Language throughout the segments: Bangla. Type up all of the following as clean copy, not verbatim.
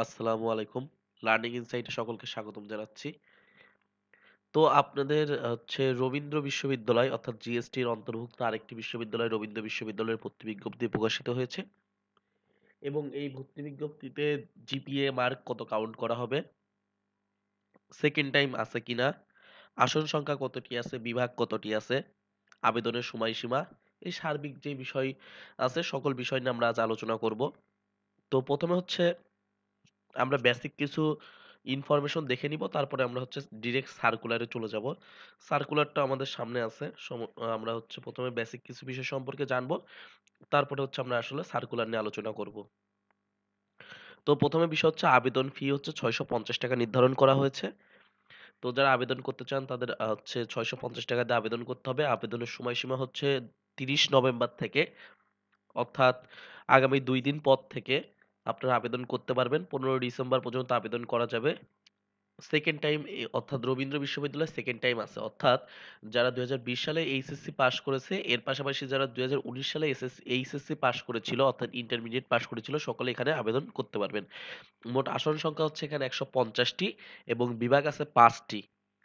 আসসালামু আলাইকুম। লার্নিং ইনসাইটে সকলকে স্বাগতম জানাচ্ছি। তো আপনাদের রবীন্দ্র বিশ্ববিদ্যালয় অর্থাৎ জিএসটির অন্তর্ভুক্ত আরেকটি বিশ্ববিদ্যালয় রবীন্দ্র বিশ্ববিদ্যালয়ের ভর্তি বিজ্ঞপ্তি প্রকাশিত হয়েছে এবং এই ভর্তি বিজ্ঞপ্তিতে জিপিএ মার্ক কত কাউন্ট করা হবে, সেকেন্ড টাইম আছে কিনা, আসন সংখ্যা কতটি আছে, বিভাগ কতটি আছে, আবেদনের সময়সীমা, এই সার্বিক যে বিষয় আছে সকল বিষয় নিয়ে আমরা আজ আলোচনা করব। তো প্রথমে আমরা বেসিক কিছু ইনফরমেশন দেখে নিব, তারপরে আমরা ডিরেক্ট সার্কুলারে চলে যাব। সার্কুলারটা আমাদের সামনে আছে। আমরা প্রথমে বেসিক কিছু বিষয় সম্পর্কে জানবো, তারপরে আমরা আসলে সার্কুলার নিয়ে আলোচনা করব। তো প্রথমে বিষয় আবেদন ফি 650 টাকা নির্ধারণ করা হয়েছে। তো যারা আবেদন করতে চান তাদের 650 টাকা দিয়ে আবেদন করতে হবে। আবেদনের সময়সীমা 30 নভেম্বর থেকে, অর্থাৎ আগামী 2 দিন পর থেকে আপনারা আবেদন করতে পারবেন। 15 ডিসেম্বর পর্যন্ত আবেদন করা যাবে। সেকেন্ড টাইম অর্থাৎ রবীন্দ্র বিশ্ববিদ্যালয়ে সেকেন্ড টাইম আছে, অর্থাৎ যারা 2020 সালে এইচএসসি পাশ করেছে, এর পাশাপাশি যারা 2019 সালে এইচএসসি পাশ করেছিল অর্থাৎ ইন্টারমিডিয়েট পাশ করেছিল, সকলে এখানে আবেদন করতে পারবেন। মোট আসন সংখ্যা এখানে 150টি এবং বিভাগ আছে 5টি।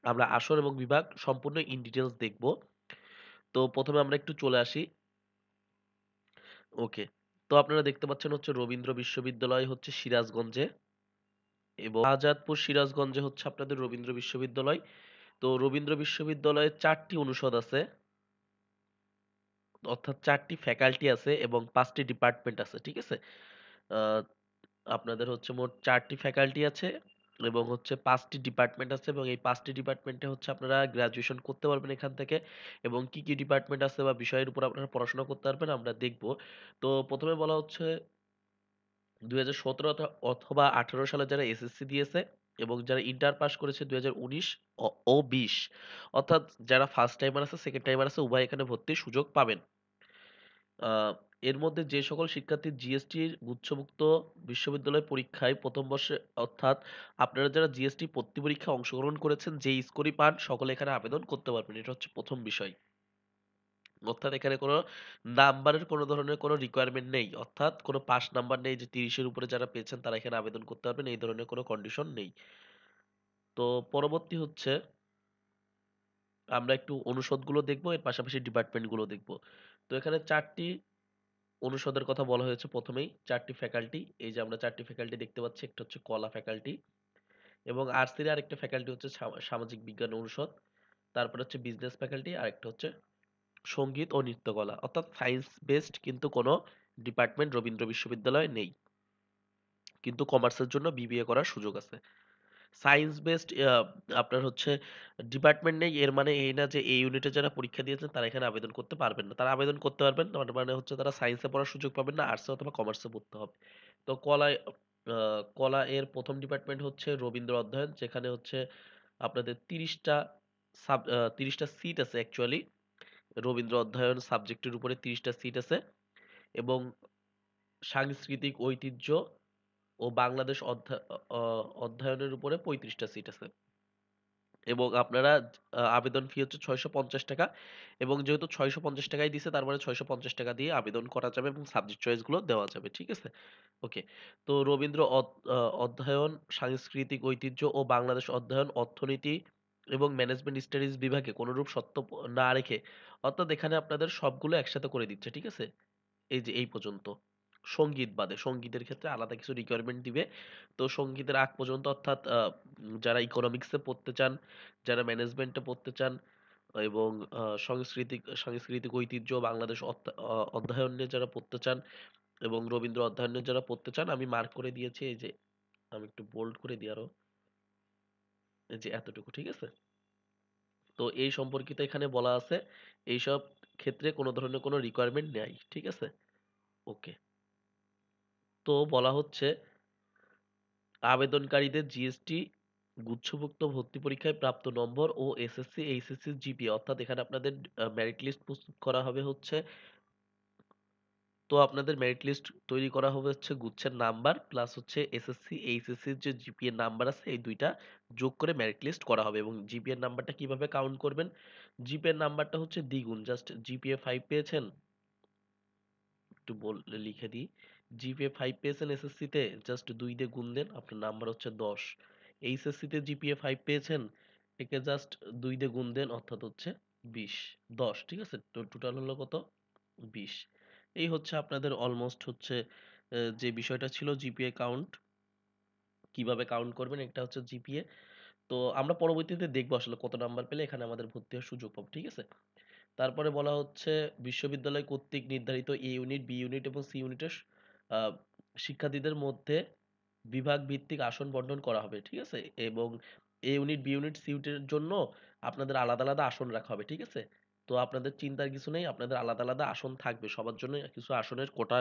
আমরা আসন এবং বিভাগ সম্পূর্ণ ইন ডিটেলস দেখব। তো প্রথমে আমরা একটু চলে আসি। ওকে, তো আপনারা দেখতে পাচ্ছেন রবীন্দ্র বিশ্ববিদ্যালয় সিরাজগঞ্জে এবং শাহজাদপুর সিরাজগঞ্জে আপনাদের রবীন্দ্র বিশ্ববিদ্যালয়। তো রবীন্দ্র বিশ্ববিদ্যালয়ে 4টি অনুষদ আছে, অর্থাৎ 4টি ফ্যাকাল্টি আছে এবং 5টি ডিপার্টমেন্ট আছে। ঠিক আছে? আহ, আপনাদের মোট 4টি ফ্যাকাল্টি আছে এবং 5টি ডিপার্টমেন্ট আছে এবং এই 5টি ডিপার্টমেন্টে আপনারা গ্রাজুয়েশন করতে পারবেন এখান থেকে। এবং কি কি ডিপার্টমেন্ট আছে বা বিষয়ের উপর আপনারা পড়াশোনা করতে পারবেন আমরা দেখব। তো প্রথমে বলা 2017 অথবা 18 সালে যারা এসএসসি দিয়েছে এবং যারা ইন্টার পাস করেছে 2019 ও 20, অর্থাৎ যারা ফার্স্ট টাইমার আছে সেকেন্ড টাইমার আছে উভয় এখানে ভর্তির সুযোগ পাবেন। আহ, এর মধ্যে যে সকল শিক্ষার্থী জিএসটির গুচ্ছভুক্ত বিশ্ববিদ্যালয় পরীক্ষায় প্রথম বর্ষে, অর্থাৎ আপনারা যারা জিএসটি ভর্তি পরীক্ষায় অংশগ্রহণ করেছেন যে স্কোরই পান সকলে এখানে আবেদন করতে পারবেন, এটা প্রথম বিষয়। অর্থাৎ এখানে কোনো নাম্বারের কোনো ধরনের কোনো রিকোয়ারমেন্ট নেই, অর্থাৎ কোনো পাস নাম্বার নেই যে 30-এর উপরে যারা পেয়েছেন তারা এখানে আবেদন করতে পারবেন, এই ধরনের কোনো কন্ডিশন নেই। তো পরবর্তী আমরা একটু অনুষদগুলো দেখবো, এর পাশাপাশি ডিপার্টমেন্টগুলো দেখবো। তো এখানে 4টি অনুষদের কথা বলা হয়েছে। প্রথমেই 4টি ফ্যাকাল্টি, এই যে আমরা 4টি ফ্যাকাল্টি দেখতে পাচ্ছি, একটা কলা ফ্যাকাল্টি এবং আর্টস এর আরেকটা ফ্যাকাল্টি সামাজিক বিজ্ঞান অনুষদ, তারপর বিজনেস ফ্যাকাল্টি, আরেকটা সঙ্গীত ও নৃত্যকলা, অর্থাৎ সায়েন্স বেসড কিন্তু কোনো ডিপার্টমেন্ট রবীন্দ্র বিশ্ববিদ্যালয়ে নেই, কিন্তু কমার্সের জন্য বিবিএ করার সুযোগ আছে। সায়েন্স বেসড আপনার ডিপার্টমেন্ট নেই এর মানে এই না যে এই ইউনিটে যারা পরীক্ষা দিয়েছেন তারা এখানে আবেদন করতে পারবেন না, তারা আবেদন করতে পারবেন, তার মানে তারা সায়েন্সে পড়ার সুযোগ পাবেন না, আর্টসে অথবা কমার্সে পড়তে হবে। তো কলা এর প্রথম ডিপার্টমেন্ট রবীন্দ্র অধ্যয়ন, যেখানে আপনাদের 30টা সিট আছে অ্যাকচুয়ালি। রবীন্দ্র অধ্যয়ন সাবজেক্টের উপরে 30টা সিট আছে এবং সাংস্কৃতিক ঐতিহ্য ও বাংলাদেশ অধ্যয়নের উপরে 35টা সিট আছে এবং আপনারা আবেদন ফি 650 টাকা এবং যেহেতু 650 টাকাই দিছে তার মানে 650 টাকা দিয়ে আবেদন করা যাবে এবং সাবজেক্ট চয়েস গুলো দেওয়া যাবে। ঠিক আছে? ওকে, তো রবীন্দ্র অধ্যয়ন সাংস্কৃতিক ঐতিহ্য ও বাংলাদেশ অধ্যয়ন অর্থনীতি এবং ম্যানেজমেন্ট স্টাডিজ বিভাগে কোনরূপ শর্ত না রেখে, অর্থাৎ এখানে আপনাদের সবগুলো একসাথে করে দিচ্ছে। ঠিক আছে? এই যে এই পর্যন্ত সঙ্গীত বাদে, সঙ্গীতের ক্ষেত্রে আলাদা কিছু রিকোয়ারমেন্ট দিবে। তো সঙ্গীতের আগ পর্যন্ত, অর্থাৎ যারা ইকোনমিক্সে পড়তে চান, যারা ম্যানেজমেন্টে পড়তে চান এবং সাংস্কৃতিক ঐতিহ্য বাংলাদেশ অধ্যয়ন নিয়ে যারা পড়তে চান এবং রবীন্দ্র অধ্যয়ন নিয়ে যারা পড়তে চান, আমি মার্ক করে দিয়েছি, এই যে আমি একটু বোল্ড করে দিই আরো, এই যে এতটুকু। ঠিক আছে? তো এই সম্পর্কিত এখানে বলা আছে এইসব ক্ষেত্রে কোনো ধরনের কোনো রিকোয়ারমেন্ট নেই। ঠিক আছে? ওকে, তো বলা আবেদনকারীদের জিএসটি গুচ্ছভুক্ত ভর্তি পরীক্ষায় প্রাপ্ত নম্বর ও এসএসসি এইচএসসি জিপিএ, অর্থাৎ এখানে আপনাদের মেরিট লিস্ট প্রস্তুত করা হবে তো আপনাদের মেরিট লিস্ট তৈরি করা হবে গুচ্ছের নাম্বার প্লাস এসএসসি এইচএসসি যে জিপিএ নাম্বার আছে এই দুইটা যোগ করে মেরিট লিস্ট করা হবে। এবং জিপিএ নাম্বারটা কিভাবে কাউন্ট করবেন, জিপিএ নাম্বারটা দ্বিগুণ, জাস্ট জিপিএ 5 পেয়েছেন, একটু লিখে দিই, জিপিএ 5 পেয়েছেন এসএসসিতে, জাস্ট 2 দিয়ে গুণ দেন, আপনার নাম্বার হচ্ছে 10। এইচএসসিতে জিপিএ 5 পেয়েছেন, একে জাস্ট 2 দিয়ে গুণ দেন, অর্থাৎ হচ্ছে 20। 10, ঠিক আছে? তো টোটাল হলো কত? 20। এই হচ্ছে আপনাদের অলমোস্ট হচ্ছে যে বিষয়টা ছিল জিপিএ কাউন্ট, কিভাবে কাউন্ট করবেন, এটা হচ্ছে জিপিএ। তো আমরা পরবর্তীতে দেখবো আসলে কত নাম্বার পেলে এখানে আমাদের ভর্তি হওয়ার সুযোগ পাবো, ঠিক আছে? তারপরে বলা হচ্ছে বিশ্ববিদ্যালয় কর্তৃক নির্ধারিত এ ইউনিট, বি ইউনিট এবং সি ইউনিটের আহ, শিক্ষার্থীদের মধ্যে বিভাগ ভিত্তিক আসন বন্টন করা হবে, ঠিক আছে? এবং এ ইউনিট, বি ইউনিট, সি ইউনিটের জন্য আপনাদের আলাদা আলাদা আসন রাখা হবে, ঠিক আছে? তো আপনাদের চিন্তার কিছু নেই, আপনাদের আলাদা আলাদা আসন থাকবে, সবার জন্য কিছু আসনের কোটা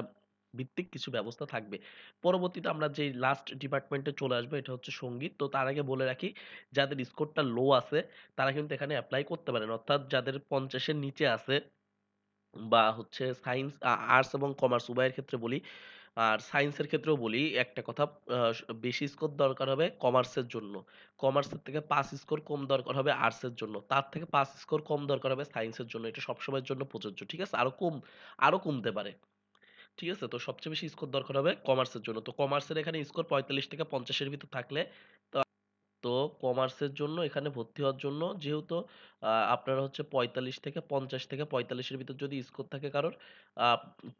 ভিত্তিক কিছু ব্যবস্থা থাকবে। পরবর্তীতে আমরা যে লাস্ট ডিপার্টমেন্টে চলে আসবো, এটা হচ্ছে সঙ্গীত। তো তার আগে বলে রাখি, যাদের স্কোরটা লো আছে তারা কিন্তু এখানে অ্যাপ্লাই করতে পারেন, অর্থাৎ যাদের 50-এর নিচে আছে বা হচ্ছে সায়েন্স, আর্টস এবং কমার্স উভয়ের ক্ষেত্রে বলি, আর সায়েন্সের ক্ষেত্রেও বলি একটা কথা, বেশি স্কোর দরকার হবে কমার্সের জন্য, কমার্সের থেকে 5 স্কোর কম দরকার হবে আর্টসের জন্য, তার থেকে 5 স্কোর কম দরকার হবে সায়েন্সের জন্য। এটা সবসময়ের জন্য প্রযোজ্য, ঠিক আছে? আরো কমতে পারে, ঠিক আছে? তো সবচেয়ে বেশি স্কোর দরকার হবে কমার্সের জন্য। তো কমার্সের এখানে স্কোর 45 থেকে 50-এর ভিতর থাকলে, তো কমার্সের জন্য এখানে ভর্তি হওয়ার জন্য যেহেতু আপনার হচ্ছে 45 থেকে 50 থেকে 45-এর ভিতর যদি স্কোর থাকে কারোর,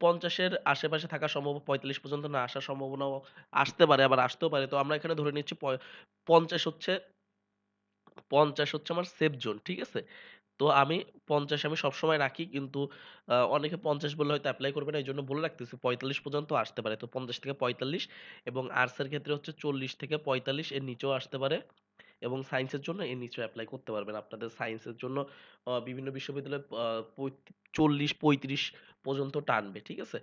50-এর আশেপাশে থাকা সম্ভব, 45 পর্যন্ত না আসার সম্ভাবনাও আসতে পারে, আবার আসতেও পারে। তো আমরা এখানে ধরে নিচ্ছি 50 হচ্ছে, 50 হচ্ছে আমার সেফ জোন, ঠিক আছে? তো আমি 50 আমি সবসময় রাখি, কিন্তু অনেকে 50 বললে হয়তো এপ্লাই করবে না, এই জন্য বলে রাখতেছি 45 পর্যন্ত আসতে পারে। তো 50 থেকে 45, এবং আর্টসের ক্ষেত্রে হচ্ছে 40 থেকে 45 এর নিচেও আসতে পারে, এবং সায়েন্সের জন্য এর নিচেও এপ্লাই করতে পারবেন। আপনাদের সায়েন্সের জন্য বিভিন্ন বিশ্ববিদ্যালয় 40-35 পর্যন্ত টানবে, ঠিক আছে?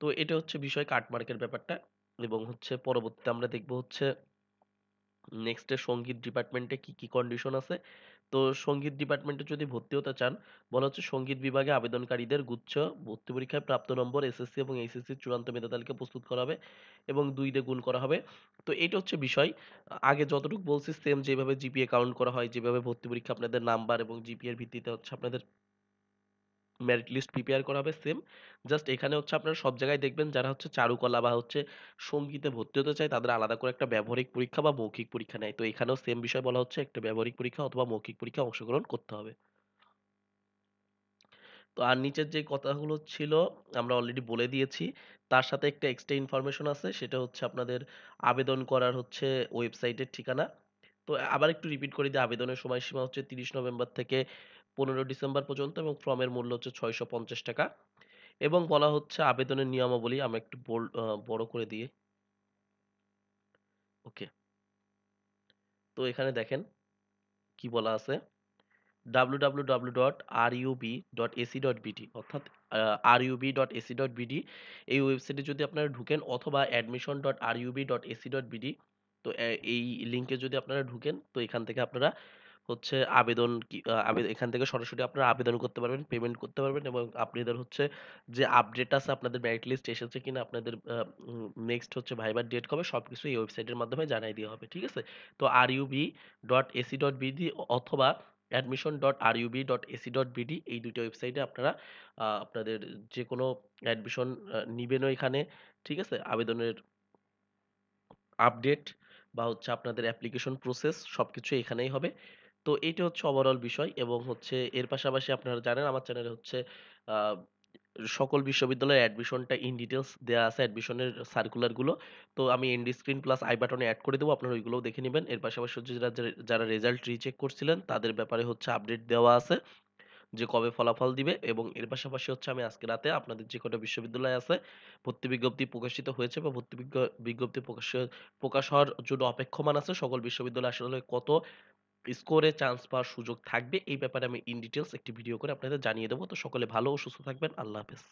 তো এটা হচ্ছে বিষয় কাটমার্কের ব্যাপারটা। এবং হচ্ছে পরবর্তীতে আমরা দেখব হচ্ছে নেক্সটে সঙ্গীত ডিপার্টমেন্টে কি কি কন্ডিশন আছে। তো সঙ্গীত ডিপার্টমেন্টে যদি ভর্তি হতে চান, বলা হচ্ছে সঙ্গীত বিভাগে আবেদনকারীদের গুচ্ছ ভর্তি পরীক্ষায় প্রাপ্ত নম্বর, এসএসসি এবং এইচএসসি চূড়ান্ত মেধা তালিকা প্রস্তুত করা হবে এবং 2 দিয়ে গুণ করা হবে। তো এটা হচ্ছে বিষয়। আগে যতটুকু বলছি সেম, যেভাবে জিপিএ কাউন্ট করা হয়, যেভাবে ভর্তি পরীক্ষা আপনাদের নাম্বার এবং জিপিএ এর ভিত্তিতে হচ্ছে আপনাদের মেরিট লিস্ট প্রিপেয়ার করা হবে সেম। জাস্ট এখানে হচ্ছে আপনারা সব জায়গায় দেখবেন যারা হচ্ছে চারুকলা বা হচ্ছে সঙ্গীতে ভর্তি হতে চায় তাদের আলাদা করে একটা ব্যবহারিক পরীক্ষা বা মৌখিক পরীক্ষা নেয়। তো এখানেও সেম বিষয় বলা হচ্ছে, একটা ব্যবহারিক পরীক্ষা অথবা মৌখিক পরীক্ষায় অংশগ্রহণ করতে হবে। তো আর নিচের যে কথাগুলো ছিল আমরা অলরেডি বলে দিয়েছি। তার সাথে একটা এক্সট্রা ইনফরমেশন আছে, সেটা হচ্ছে আপনাদের আবেদন করার হচ্ছে ওয়েবসাইটের ঠিকানা। তো আবার একটু রিপিট করে দিই, আবেদনের সময়সীমা হচ্ছে 30 নভেম্বর থেকে 15 ডিসেম্বর পর্যন্ত, এবং ফর্মের মূল্য হচ্ছে 650 টাকা। এবং বলা হচ্ছে আবেদনের নিয়মাবলী, আমরা একটু বড় করে দিয়ে, ওকে। তো এখানে দেখেন কি বলা আছে, www.rub.ac.bd, অর্থাৎ rub.ac.bd, এই ওয়েবসাইটে যদি আপনারা ঢুকেন, অথবা admission.rub.ac.bd, তো এই লিংকে যদি আপনারা ঢুকেন, তো এখান থেকে আপনারা হচ্ছে আবেদন এখান থেকে সরাসরি আপনারা আবেদন করতে পারবেন, পেমেন্ট করতে পারবেন, এবং আপনাদের হচ্ছে যে আপডেট আছে, আপনাদের মেরিট লিস্ট এসেছে কিনা, আপনাদের নেক্সট হচ্ছে ভাইবার ডেট কবে, সবকিছু এই ওয়েবসাইটের মাধ্যমে জানাই দেওয়া হবে, ঠিক আছে? তো rub.ac.bd অথবা admission.rub.ac.bd, এই দুটো ওয়েবসাইটে আপনারা আপনাদের যে কোনো অ্যাডমিশন নিবেনও এখানে, ঠিক আছে? আবেদনের আপডেট বা হচ্ছে আপনাদের অ্যাপ্লিকেশন প্রসেস সবকিছু এখানেই হবে। তো এইটা হচ্ছে ওভারঅল বিষয়, এবং হচ্ছে এর পাশাপাশি আপনারা জানেন আমার চ্যানেলে হচ্ছে আহ, সকল বিশ্ববিদ্যালয়ের অ্যাডমিশনটা ইন ডিটেলস দেওয়া আছে, অ্যাডমিশনের সার্কুলার গুলো। তো আমি এন্ড স্ক্রিন প্লাস আই বাটনে অ্যাড করে দেবো, আপনারা ওইগুলোও দেখে নেবেন। এর পাশাপাশি হচ্ছে যারা যারা রেজাল্ট রিচেক করছিলেন তাদের ব্যাপারে হচ্ছে আপডেট দেওয়া আছে, যে কবে ফলাফল দিবে। এবং এর পাশাপাশি হচ্ছে আমি আজকে রাতে আপনাদের যে কটা বিশ্ববিদ্যালয় আছে, ভর্তি বিজ্ঞপ্তি প্রকাশিত হয়েছে বা ভর্তি বিজ্ঞপ্তি প্রকাশ হওয়ার জন্য অপেক্ষমান আছে, সকল বিশ্ববিদ্যালয় আসলে কত স্কোরে চান্স পাওয়ার সুযোগ থাকবে, এই ব্যাপারে আমি ইন ডিটেলস একটি ভিডিও করে আপনাদের জানিয়ে দেবো। তো সকলে ভালো ও সুস্থ থাকবেন। আল্লাহ হাফেজ।